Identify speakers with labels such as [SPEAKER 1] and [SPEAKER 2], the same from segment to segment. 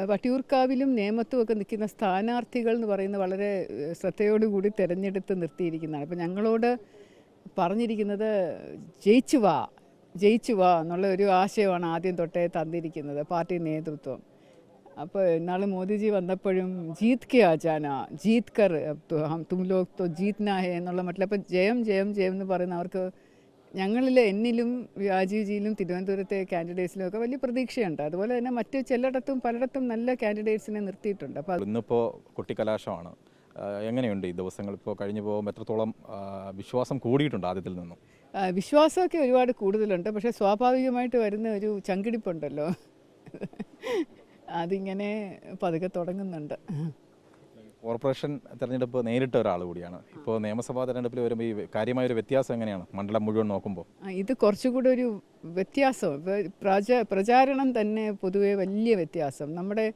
[SPEAKER 1] വട്ടിയൂർക്കാവിലും നേമത്തുമൊക്കെ നിൽക്കുന്ന സ്ഥാനാർത്ഥികൾ എന്ന് പറയുന്നത് വളരെ ശ്രദ്ധയോടുകൂടി തിരഞ്ഞെടുത്ത് നിർത്തിയിരിക്കുന്നതാണ്. അപ്പോൾ ഞങ്ങളോട് പറഞ്ഞിരിക്കുന്നത് ജയിച്ചു വാ ജയിച്ചു വാ എന്നുള്ള ഒരു ആശയമാണ് ആദ്യം തൊട്ടേ തന്നിരിക്കുന്നത് പാർട്ടി നേതൃത്വം. അപ്പോൾ ഇന്നാൾ മോദിജി വന്നപ്പോഴും ജീത് കെ ആജാന ജീത് കർ തും ലോഗ് തോ ജീത്നാ ഹേ എന്നുള്ള മട്ടിൽ അപ്പോൾ ജയം ജയം ജയം എന്ന് പറയുന്ന അവർക്ക് ഞങ്ങളിൽ എന്നിലും രാജീവ്ജിയിലും തിരുവനന്തപുരത്തെ കാൻഡിഡേറ്റ്സിലും ഒക്കെ വലിയ പ്രതീക്ഷയുണ്ട്. അതുപോലെ തന്നെ മറ്റ് ചിലയിടത്തും പലയിടത്തും നല്ല കാൻഡിഡേറ്റ്സിനെ നിർത്തിയിട്ടുണ്ട്. അപ്പോൾ
[SPEAKER 2] ഇന്നിപ്പോൾ കുട്ടിക്കലാശമാണ്. എങ്ങനെയുണ്ട് ഈ ദിവസങ്ങൾ ഇപ്പോൾ കഴിഞ്ഞു പോകുമ്പോൾ എത്രത്തോളം വിശ്വാസം കൂടിയിട്ടുണ്ട് ആദ്യത്തിൽ നിന്നും?
[SPEAKER 1] വിശ്വാസമൊക്കെ ഒരുപാട് കൂടുതലുണ്ട്. പക്ഷേ സ്വാഭാവികമായിട്ട് വരുന്ന ഒരു ചങ്കിടിപ്പുണ്ടല്ലോ, അതിങ്ങനെ പതുക്കെ തുടങ്ങുന്നുണ്ട്.
[SPEAKER 2] കോർപ്പറേഷൻ തെരഞ്ഞെടുപ്പ് നേരിട്ട ഒരാൾ കൂടിയാണ്. ഇപ്പോൾ നിയമസഭാ തെരഞ്ഞെടുപ്പിൽ വരുമ്പോൾ ഈ കാര്യമായൊരു വ്യത്യാസം എങ്ങനെയാണ് മണ്ഡലം മുഴുവൻ നോക്കുമ്പോൾ?
[SPEAKER 1] ഇത് കുറച്ചുകൂടി ഒരു വ്യത്യാസം, പ്രചാരണം തന്നെ പൊതുവെ വലിയ വ്യത്യാസം. നമ്മുടെ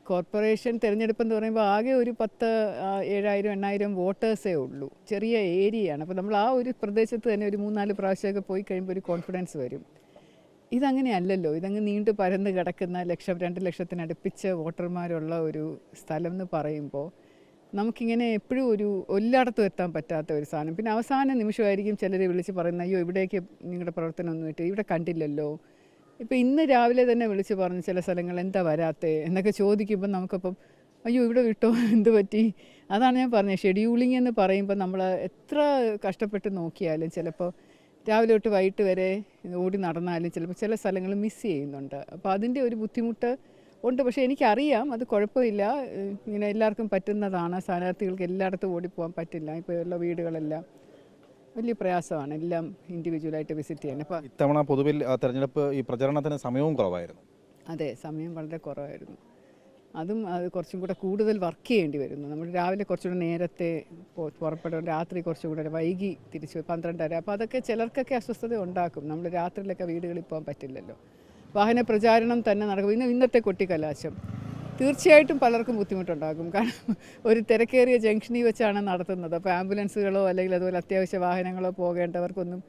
[SPEAKER 1] കോർപ്പറേഷൻ തിരഞ്ഞെടുപ്പ് എന്ന് പറയുമ്പോൾ ആകെ ഒരു 7,000-8,000 വോട്ടേഴ്സേ ഉള്ളൂ, ചെറിയ ഏരിയയാണ്. അപ്പോൾ നമ്മൾ ആ ഒരു പ്രദേശത്ത് തന്നെ ഒരു 3-4 പ്രാവശ്യമൊക്കെ പോയി കഴിയുമ്പോൾ ഒരു കോൺഫിഡൻസ് വരും. ഇതങ്ങനെയല്ലല്ലോ, ഇതങ്ങ് നീണ്ടു പരന്ന് കിടക്കുന്ന 1,00,000-2 ലക്ഷത്തിനടുപ്പിച്ച് വോട്ടർമാരുള്ള ഒരു സ്ഥലം എന്ന് പറയുമ്പോൾ നമുക്കിങ്ങനെ എപ്പോഴും എല്ലായിടത്തും എത്താൻ പറ്റാത്ത ഒരു സാധനം. പിന്നെ അവസാന നിമിഷമായിരിക്കും ചിലർ വിളിച്ച് പറയുന്നത്, അയ്യോ ഇവിടേക്ക് നിങ്ങളുടെ പ്രവർത്തനമൊന്നും ഇട്ട് ഇവിടെ കണ്ടില്ലല്ലോ. ഇപ്പോൾ ഇന്ന് രാവിലെ തന്നെ വിളിച്ച് പറഞ്ഞ് ചില സ്ഥലങ്ങൾ എന്താ വരാത്തേ എന്നൊക്കെ ചോദിക്കുമ്പോൾ നമുക്കപ്പം അയ്യോ ഇവിടെ വിട്ടോ എന്ത് പറ്റി. അതാണ് ഞാൻ പറഞ്ഞത്, ഷെഡ്യൂളിംഗ് എന്ന് പറയുമ്പോൾ നമ്മൾ എത്ര കഷ്ടപ്പെട്ട് നോക്കിയാലും ചിലപ്പോൾ രാവിലെ തൊട്ട് വൈകിട്ട് വരെ ഓടി നടന്നാലും ചിലപ്പോൾ ചില സ്ഥലങ്ങൾ മിസ് ചെയ്യുന്നുണ്ട്. അപ്പോൾ അതിൻ്റെ ഒരു ബുദ്ധിമുട്ട് ഉണ്ട്. പക്ഷേ എനിക്കറിയാം അത് കുഴപ്പമില്ല, ഇങ്ങനെ എല്ലാവർക്കും പറ്റുന്നതാണ്. സ്ഥാനാർത്ഥികൾക്ക് എല്ലായിടത്തും ഓടിപ്പോകാൻ പറ്റില്ല. ഇപ്പോൾ ഉള്ള വീടുകളെല്ലാം വലിയ പ്രയാസമാണ്, എല്ലാം ഇൻഡിവിജ്വലായിട്ട് വിസിറ്റ് ചെയ്യാൻ. അപ്പോൾ
[SPEAKER 2] ഇത്തവണ പൊതുവിൽ തെരഞ്ഞെടുപ്പ് ഈ പ്രചരണത്തിന് സമയവും കുറവായിരുന്നു.
[SPEAKER 1] അതെ, സമയം വളരെ കുറവായിരുന്നു. അത് കുറച്ചും കൂടെ കൂടുതൽ വർക്ക് ചെയ്യേണ്ടി വരുന്നു. നമ്മൾ രാവിലെ കുറച്ചുകൂടെ നേരത്തെ പുറപ്പെടും, രാത്രി കുറച്ചും കൂടെ വൈകി തിരിച്ചു 12:30. അപ്പോൾ അതൊക്കെ ചിലർക്കൊക്കെ അസ്വസ്ഥത ഉണ്ടാക്കും. നമ്മൾ രാത്രിയിലൊക്കെ വീടുകളിൽ പോകാൻ പറ്റില്ലല്ലോ. വാഹന പ്രചാരണം തന്നെ നടക്കും. ഇന്നത്തെ കൊട്ടിക്കലാശം തീർച്ചയായിട്ടും പലർക്കും ബുദ്ധിമുട്ടുണ്ടാകും. കാരണം ഒരു തിരക്കേറിയ ജംഗ്ഷനിൽ വെച്ചാണ് നടത്തുന്നത്. അപ്പോൾ ആംബുലൻസുകളോ അല്ലെങ്കിൽ അതുപോലെ അത്യാവശ്യ വാഹനങ്ങളോ പോകേണ്ടവർക്കൊന്നും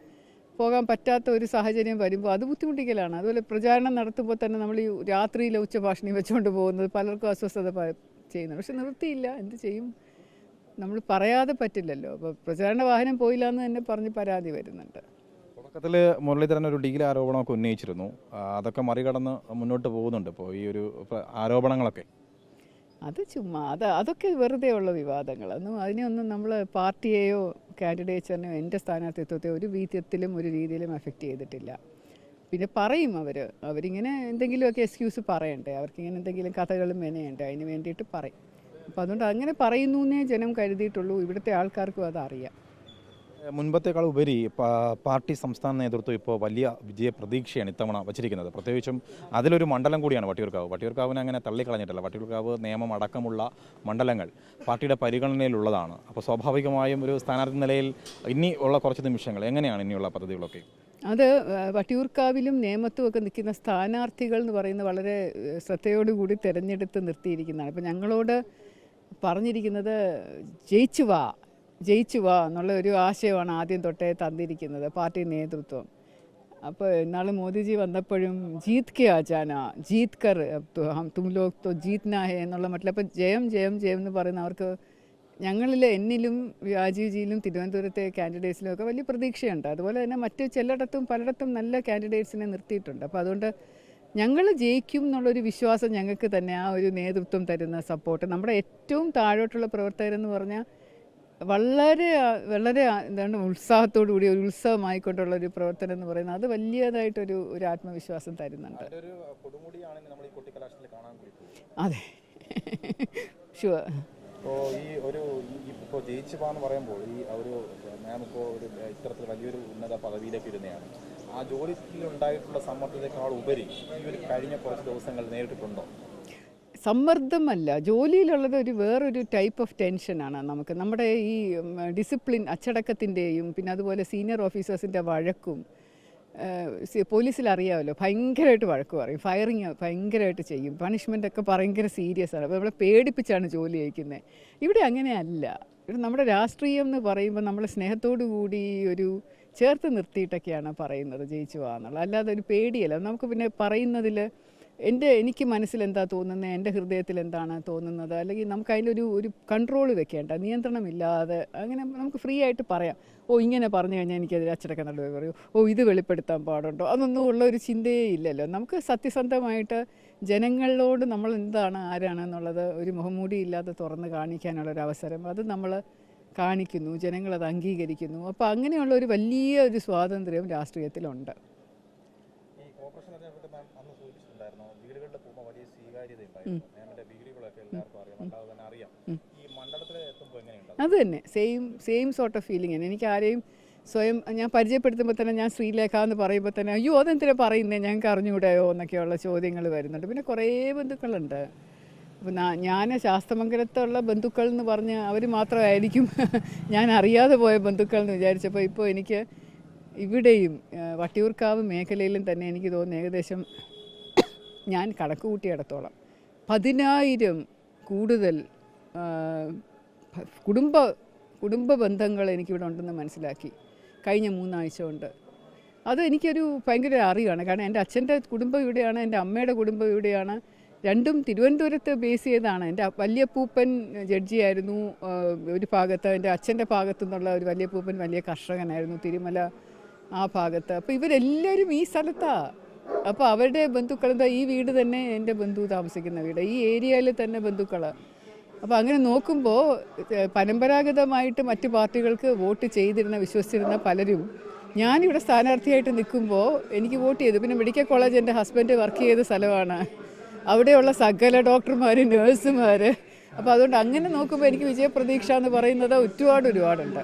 [SPEAKER 1] പോകാൻ പറ്റാത്ത ഒരു സാഹചര്യം വരുമ്പോൾ അത് ബുദ്ധിമുട്ടിക്കലാണ്. അതുപോലെ പ്രചാരണം നടത്തുമ്പോൾ തന്നെ നമ്മൾ ഈ രാത്രിയിലെ ഉച്ചഭാഷണി വെച്ചുകൊണ്ട് പോകുന്നത് പലർക്കും അസ്വസ്ഥത ചെയ്യുന്നുണ്ട്. പക്ഷെ നിർത്തിയില്ല, എന്ത് ചെയ്യും, നമ്മൾ പറയാതെ പറ്റില്ലല്ലോ. അപ്പോൾ പ്രചാരണ വാഹനം പോയില്ല എന്ന് തന്നെ പറഞ്ഞ് പരാതി വരുന്നുണ്ട്.
[SPEAKER 2] തുടക്കത്തിൽ മുരളീധരൻ ഒരു ഡീൽ ആരോപണമൊക്കെ ഉന്നയിച്ചിരുന്നു, അതൊക്കെ മറികടന്ന് മുന്നോട്ട് പോകുന്നുണ്ട് ഇപ്പോൾ ഈ ഒരു ആരോപണങ്ങളൊക്കെ.
[SPEAKER 1] അത് ചുമ്മാ അതൊക്കെ വെറുതെ ഉള്ള വിവാദങ്ങൾ. അതിനെയൊന്നും നമ്മൾ പാർട്ടിയെയോ കാൻഡിഡേറ്റ്സിനെയോ എൻ്റെ സ്ഥാനാർത്ഥിത്വത്തെ ഒരു വിധത്തിലും ഒരു രീതിയിലും എഫക്റ്റ് ചെയ്തിട്ടില്ല. പിന്നെ പറയും അവരിങ്ങനെ എന്തെങ്കിലുമൊക്കെ എക്സ്ക്യൂസ് പറയണ്ടേ, അവർക്കിങ്ങനെ എന്തെങ്കിലും കഥകളും മെനയണ്ടേ, അതിന് വേണ്ടിയിട്ട് പറയും. അപ്പോൾ അതുകൊണ്ട് അങ്ങനെ പറയുന്നു എന്നേ ജനം കരുതിയിട്ടുള്ളൂ. ഇവിടുത്തെ ആൾക്കാർക്കും അതറിയാം.
[SPEAKER 2] മുൻപത്തേക്കാൾ ഉപരി പാർട്ടി സംസ്ഥാന നേതൃത്വം ഇപ്പോൾ വലിയ വിജയ പ്രതീക്ഷയാണ് ഇത്തവണ വച്ചിരിക്കുന്നത്. പ്രത്യേകിച്ചും അതിലൊരു മണ്ഡലം കൂടിയാണ് വട്ടിയൂർക്കാവ്. വട്ടിയൂർക്കാവിനെ അങ്ങനെ തള്ളിക്കളഞ്ഞിട്ടില്ല. വട്ടിയൂർക്കാവ് നിയമം അടക്കമുള്ള മണ്ഡലങ്ങൾ പാർട്ടിയുടെ പരിഗണനയിലുള്ളതാണ്. അപ്പോൾ സ്വാഭാവികമായും ഒരു സ്ഥാനാർത്ഥി നിലയിൽ ഇനി ഉള്ള കുറച്ച് നിമിഷങ്ങൾ എങ്ങനെയാണ് ഇനിയുള്ള പദ്ധതികളൊക്കെ?
[SPEAKER 1] അത് വട്ടിയൂർക്കാവിലും നേമത്തുമൊക്കെ നിൽക്കുന്ന സ്ഥാനാർത്ഥികൾ എന്ന് പറയുന്നത് വളരെ ശ്രദ്ധയോടുകൂടി തിരഞ്ഞെടുത്ത് നിർത്തിയിരിക്കുന്നതാണ്. അപ്പോൾ ഞങ്ങളോട് പറഞ്ഞിരിക്കുന്നത് ജയിച്ചു വാ എന്നുള്ള ഒരു ആശയമാണ് ആദ്യം തൊട്ടേ തന്നിരിക്കുന്നത് പാർട്ടി നേതൃത്വം. അപ്പോൾ ഇന്നാൾ മോദിജി വന്നപ്പോഴും ജീത് കെ ആജാന ജീത് കർ തും ലോഗ് തോ ജീത്നാ ഹേ എന്നുള്ള മട്ടിൽ അപ്പോൾ ജയം ജയം ജയം എന്ന് പറയുന്ന അവർക്ക് ഞങ്ങളിൽ എന്നിലും രാജീവ്ജിയിലും തിരുവനന്തപുരത്തെ കാൻഡിഡേറ്റ്സിലും ഒക്കെ വലിയ പ്രതീക്ഷയുണ്ട്. അതുപോലെ തന്നെ മറ്റ് ചിലയിടത്തും പലയിടത്തും നല്ല കാൻഡിഡേറ്റ്സിനെ നിർത്തിയിട്ടുണ്ട്. അപ്പോൾ അതുകൊണ്ട് ഞങ്ങൾ ജയിക്കും എന്നുള്ളൊരു വിശ്വാസം ഞങ്ങൾക്ക് തന്നെ ആ ഒരു നേതൃത്വം തരുന്ന സപ്പോർട്ട്. നമ്മുടെ ഏറ്റവും താഴോട്ടുള്ള പ്രവർത്തകരെന്ന് പറഞ്ഞാൽ വളരെ വളരെ എന്താണ് ഉത്സാഹത്തോടു കൂടി ഒരു ഉത്സവമായിക്കൊണ്ടുള്ള ഒരു പ്രവർത്തനം എന്ന് പറയുന്നത് അത് വലിയതായിട്ടൊരു ആത്മവിശ്വാസം തരുന്നുണ്ട്. അതെ, ഷുവർ.
[SPEAKER 2] ഇപ്പോൾ ഈ ഒരു ഇപ്പോൾ ജയിച്ചു പോകാന്ന് പറയുമ്പോൾ ഈ ഒരു മാം ഇപ്പോൾ ഒരു ഇത്തരത്തിൽ വലിയൊരു ഉന്നത പദവിയിലേക്ക് ഇരുന്നതാണ്. ആ ജോലിയിലുണ്ടായിട്ടുള്ള സമ്മർദ്ദത്തെക്കാൾ ഉപരി ഈ ഒരു കഴിഞ്ഞ കുറച്ച് ദിവസങ്ങൾ നേരിട്ടിട്ടുണ്ടോ?
[SPEAKER 1] സമ്മർദ്ദമല്ല, ജോലിയിലുള്ളത് വേറൊരു ടൈപ്പ് ഓഫ് ടെൻഷനാണ് നമുക്ക്. നമ്മുടെ ഈ ഡിസിപ്ലിൻ അച്ചടക്കത്തിൻ്റെയും പിന്നെ അതുപോലെ സീനിയർ ഓഫീസേഴ്സിൻ്റെ വഴക്കും പോലീസിൽ അറിയാമല്ലോ, ഭയങ്കരമായിട്ട് വഴക്ക് പറയും, ഫയറിങ് ഭയങ്കരമായിട്ട് ചെയ്യും, പണിഷ്മെൻ്റൊക്കെ ഭയങ്കര സീരിയസ് ആണ്. അപ്പോൾ നമ്മളെ പേടിപ്പിച്ചാണ് ജോലി ചെയ്യിക്കുന്നത്. ഇവിടെ അങ്ങനെയല്ല. ഇവിടെ നമ്മുടെ രാഷ്ട്രീയം എന്ന് പറയുമ്പോൾ നമ്മൾ സ്നേഹത്തോടു കൂടി ഒരു ചേർത്ത് നിർത്തിയിട്ടൊക്കെയാണ് പറയുന്നത് ജയിച്ചു പോകാന്നുള്ളത്, അല്ലാതെ ഒരു പേടിയല്ല നമുക്ക്. പിന്നെ പറയുന്നതിൽ എനിക്ക് മനസ്സിൽ എന്താ തോന്നുന്നത്, എൻ്റെ ഹൃദയത്തിൽ എന്താണ് തോന്നുന്നത്, അല്ലെങ്കിൽ നമുക്ക് ഒരു കൺട്രോൾ വെക്കേണ്ട, നിയന്ത്രണമില്ലാതെ അങ്ങനെ നമുക്ക് ഫ്രീ ആയിട്ട് പറയാം. ഇങ്ങനെ പറഞ്ഞു കഴിഞ്ഞാൽ എനിക്കതിൽ അച്ചടക്ക നടപടി പറയൂ, ഇത് വെളിപ്പെടുത്താൻ പാടുണ്ടോ, അതൊന്നും ഉള്ള ഒരു ചിന്തയേ ഇല്ലല്ലോ. നമുക്ക് സത്യസന്ധമായിട്ട് ജനങ്ങളോട് നമ്മൾ എന്താണ് ആരാണെന്നുള്ളത് ഒരു മുഖംമൂടി ഇല്ലാതെ തുറന്ന് കാണിക്കാനുള്ളൊരു അവസരം അത് നമ്മൾ കാണിക്കുന്നു, ജനങ്ങളത് അംഗീകരിക്കുന്നു. അപ്പോൾ അങ്ങനെയുള്ള ഒരു വലിയ ഒരു സ്വാതന്ത്ര്യം രാഷ്ട്രീയത്തിലുണ്ട്. അത് തന്നെ സെയിം സോർട്ട് ഓഫ് ഫീലിംഗ് തന്നെ. എനിക്ക് ആരെയും സ്വയം ഞാൻ പരിചയപ്പെടുത്തുമ്പോൾ തന്നെ ഞാൻ ശ്രീലേഖ എന്ന് പറയുമ്പോൾ തന്നെ അയ്യോ അതെന്തിനാ പറയുന്നത്, ഞങ്ങൾക്ക് അറിഞ്ഞുകൂടെയോ എന്നൊക്കെയുള്ള ചോദ്യങ്ങൾ വരുന്നുണ്ട്. പിന്നെ കുറേ ബന്ധുക്കളുണ്ട്. അപ്പോൾ ഞാൻ ശാസ്തമംഗലത്തുള്ള ബന്ധുക്കൾ എന്ന് പറഞ്ഞ് അവർ മാത്രമായിരിക്കും ഞാൻ അറിയാതെ പോയ ബന്ധുക്കൾ എന്ന് വിചാരിച്ചപ്പോൾ ഇപ്പോൾ എനിക്ക് ഇവിടെയും വട്ടിയൂർക്കാവ് മേഖലയിലും തന്നെ എനിക്ക് തോന്നുന്നു ഏകദേശം ഞാൻ കണക്ക് കൂട്ടിയിടത്തോളം 10,000 കൂടുതൽ കുടുംബ ബന്ധങ്ങൾ എനിക്കിവിടെ ഉണ്ടെന്ന് മനസ്സിലാക്കി കഴിഞ്ഞ 3 ആഴ്ച കൊണ്ട്. അത് എനിക്കൊരു ഭയങ്കര അറിവാണ്. കാരണം എൻ്റെ അച്ഛൻ്റെ കുടുംബം ഇവിടെയാണ്, എൻ്റെ അമ്മയുടെ കുടുംബം ഇവിടെയാണ്. രണ്ടും തിരുവനന്തപുരത്ത് ബേസ് ചെയ്താണ്. എൻ്റെ വല്യപ്പൂപ്പൻ ജഡ്ജിയായിരുന്നു ഒരു ഭാഗത്ത്, എൻ്റെ അച്ഛൻ്റെ ഭാഗത്തു നിന്നുള്ള ഒരു വല്യപ്പൂപ്പൻ വലിയ കർഷകനായിരുന്നു തിരുമല ആ ഭാഗത്ത്. അപ്പോൾ ഇവരെല്ലാവരും ഈ സ്ഥലത്താണ്. അപ്പോൾ അവരുടെ ബന്ധുക്കൾ എന്താ, ഈ വീട് തന്നെ എൻ്റെ ബന്ധു താമസിക്കുന്ന വീട്, ഈ ഏരിയയിൽ തന്നെ ബന്ധുക്കൾ. അപ്പോൾ അങ്ങനെ നോക്കുമ്പോൾ പരമ്പരാഗതമായിട്ട് മറ്റ് പാർട്ടികൾക്ക് വോട്ട് ചെയ്തിരുന്ന വിശ്വസിച്ചിരുന്ന പലരും ഞാനിവിടെ സ്ഥാനാർത്ഥിയായിട്ട് നിൽക്കുമ്പോൾ എനിക്ക് വോട്ട് ചെയ്തു. പിന്നെ മെഡിക്കൽ കോളേജ് എൻ്റെ ഹസ്ബൻഡ് വർക്ക് ചെയ്ത സ്ഥലമാണ്, അവിടെയുള്ള സകല ഡോക്ടർമാർ, നേഴ്സുമാർ. അപ്പോൾ അതുകൊണ്ട് അങ്ങനെ നോക്കുമ്പോൾ എനിക്ക് വിജയപ്രതീക്ഷ എന്ന് പറയുന്നത് ഒരുപാടുണ്ട്.